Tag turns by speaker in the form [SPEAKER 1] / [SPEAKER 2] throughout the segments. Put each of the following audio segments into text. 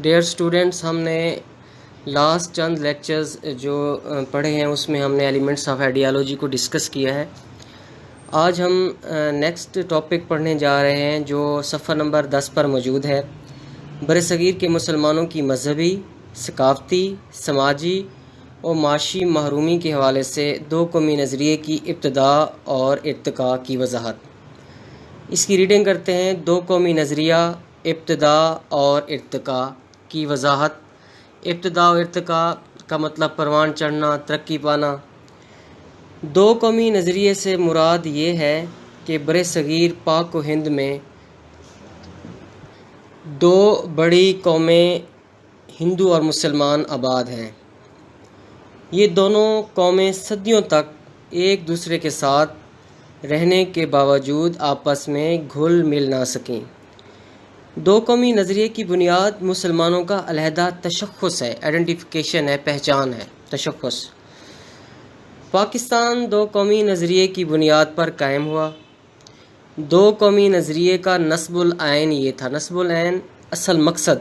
[SPEAKER 1] Dear students, ہم نے last چند لیکچرز جو پڑھے ہیں اس میں ہم نے ایلیمنٹس آف آئیڈیالوجی کو ڈسکس کیا ہے۔ آج ہم نیکسٹ ٹاپک پڑھنے جا رہے ہیں جو صفحہ نمبر 10 پر موجود ہے۔ برصغیر کے مسلمانوں کی مذہبی، ثقافتی، سماجی اور معاشی محرومی کے حوالے سے دو قومی نظریے کی ابتدا اور ارتقاء کی وضاحت۔ اس کی ریڈنگ کرتے ہیں۔ دو قومی نظریہ، ابتدا اور ارتقاء کی وضاحت۔ ابتدا اور ارتقاء کا مطلب پروان چڑھنا، ترقی پانا۔ دو قومی نظریے سے مراد یہ ہے کہ برصغیر پاک و ہند میں دو بڑی قومیں ہندو اور مسلمان آباد ہیں۔ یہ دونوں قومیں صدیوں تک ایک دوسرے کے ساتھ رہنے کے باوجود آپس میں گھل مل نہ سکیں۔ دو قومی نظریے کی بنیاد مسلمانوں کا علیحدہ تشخص ہے، آئیڈینٹیفیکیشن ہے، پہچان ہے، تشخص۔ پاکستان دو قومی نظریے کی بنیاد پر قائم ہوا۔ دو قومی نظریے کا نصب العین یہ تھا، نصب العین اصل مقصد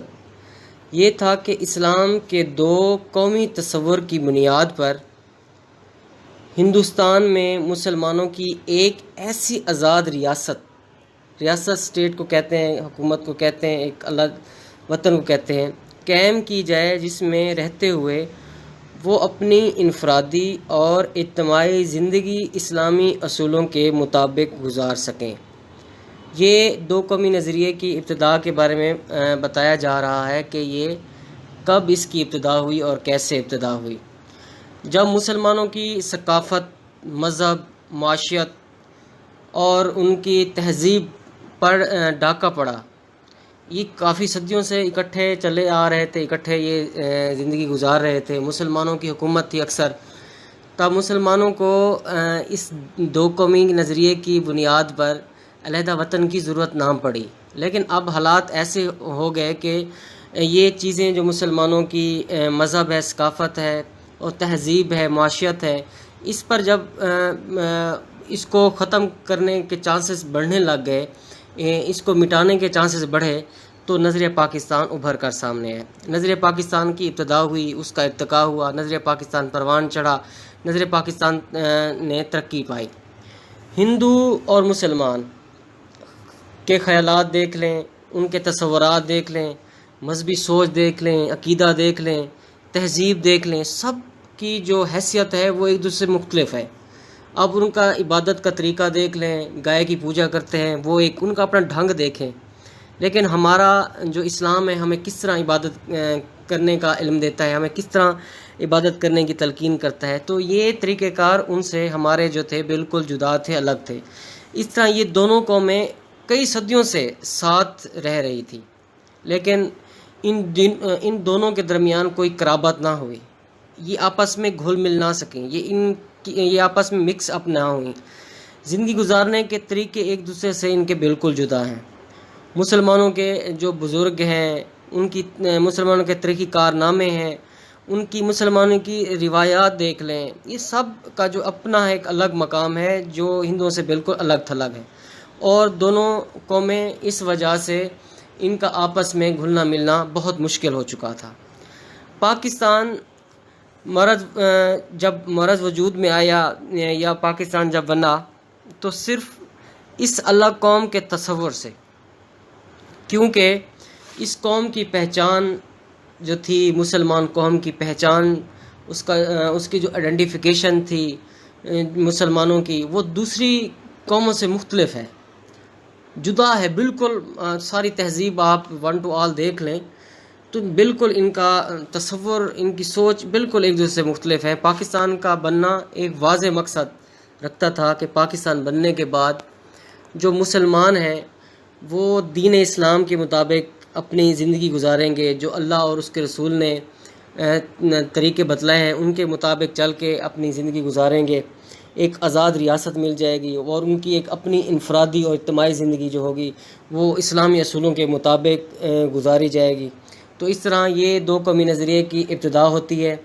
[SPEAKER 1] یہ تھا کہ اسلام کے دو قومی تصور کی بنیاد پر ہندوستان میں مسلمانوں کی ایک ایسی آزاد ریاست اسٹیٹ کو کہتے ہیں، حکومت کو کہتے ہیں، ایک الگ وطن کو کہتے ہیں، قائم کی جائے جس میں رہتے ہوئے وہ اپنی انفرادی اور اجتماعی زندگی اسلامی اصولوں کے مطابق گزار سکیں۔ یہ دو قومی نظریے کی ابتدا کے بارے میں بتایا جا رہا ہے کہ یہ کب اس کی ابتدا ہوئی اور کیسے ابتدا ہوئی۔ جب مسلمانوں کی ثقافت، مذہب، معاشیت اور ان کی تہذیب پر ڈاکہ پڑا، یہ کافی صدیوں سے اکٹھے چلے آ رہے تھے، اکٹھے یہ زندگی گزار رہے تھے، مسلمانوں کی حکومت تھی اکثر، تب مسلمانوں کو اس دو قومی نظریے کی بنیاد پر علیحدہ وطن کی ضرورت نہ پڑی۔ لیکن اب حالات ایسے ہو گئے کہ یہ چیزیں جو مسلمانوں کی مذہب ہے، ثقافت ہے اور تہذیب ہے، معاشیت ہے، اس پر جب اس کو ختم کرنے کے چانسز بڑھنے لگ گئے، اس کو مٹانے کے چانسز بڑھے، تو نظریہ پاکستان ابھر کر سامنے ہے۔ نظریہ پاکستان کی ابتدا ہوئی، اس کا ارتقاء ہوا، نظریہ پاکستان پروان چڑھا، نظریہ پاکستان نے ترقی پائی۔ ہندو اور مسلمان کے خیالات دیکھ لیں، ان کے تصورات دیکھ لیں، مذہبی سوچ دیکھ لیں، عقیدہ دیکھ لیں، تہذیب دیکھ لیں، سب کی جو حیثیت ہے وہ ایک دوسرے سے مختلف ہے۔ اب ان کا عبادت کا طریقہ دیکھ لیں، گائے کی پوجا کرتے ہیں، وہ ایک ان کا اپنا ڈھنگ دیکھیں، لیکن ہمارا جو اسلام ہے ہمیں کس طرح عبادت کرنے کا علم دیتا ہے، ہمیں کس طرح عبادت کرنے کی تلقین کرتا ہے، تو یہ طریقہ کار ان سے ہمارے جو تھے بالکل جدا تھے، الگ تھے۔ اس طرح یہ دونوں قومیں کئی صدیوں سے ساتھ رہ رہی تھی، لیکن ان دونوں کے درمیان کوئی قرابت نہ ہوئی، یہ آپس میں گھل مل نہ سکیں، یہ آپس میں مکس اپ نہ ہوئیں، زندگی گزارنے کے طریقے ایک دوسرے سے ان کے بالکل جدا ہیں۔ مسلمانوں کے جو بزرگ ہیں، ان کی مسلمانوں کے طریقہ کارنامے ہیں، ان کی مسلمانوں کی روایات دیکھ لیں، یہ سب کا جو اپنا ایک الگ مقام ہے جو ہندوؤں سے بالکل الگ تھلگ ہے، اور دونوں قومیں اس وجہ سے ان کا آپس میں گھلنا ملنا بہت مشکل ہو چکا تھا۔ پاکستان جب مرض وجود میں آیا یا پاکستان جب بنا تو صرف اس الگ قوم کے تصور سے، کیونکہ اس قوم کی پہچان جو تھی، مسلمان قوم کی پہچان، اس کی جو آئیڈینٹیفیکیشن تھی مسلمانوں کی، وہ دوسری قوموں سے مختلف ہے، جدا ہے بالکل۔ ساری تہذیب آپ ون ٹو آل دیکھ لیں تو بالکل ان کا تصور، ان کی سوچ بالکل ایک دوسرے سے مختلف ہے۔ پاکستان کا بننا ایک واضح مقصد رکھتا تھا کہ پاکستان بننے کے بعد جو مسلمان ہیں وہ دین اسلام کے مطابق اپنی زندگی گزاریں گے، جو اللہ اور اس کے رسول نے طریقے بتلائے ہیں ان کے مطابق چل کے اپنی زندگی گزاریں گے، ایک آزاد ریاست مل جائے گی، اور ان کی ایک اپنی انفرادی اور اجتماعی زندگی جو ہوگی وہ اسلامی اصولوں کے مطابق گزاری جائے گی۔ تو اس طرح یہ دو قومی نظریے کی ابتدا ہوتی ہے۔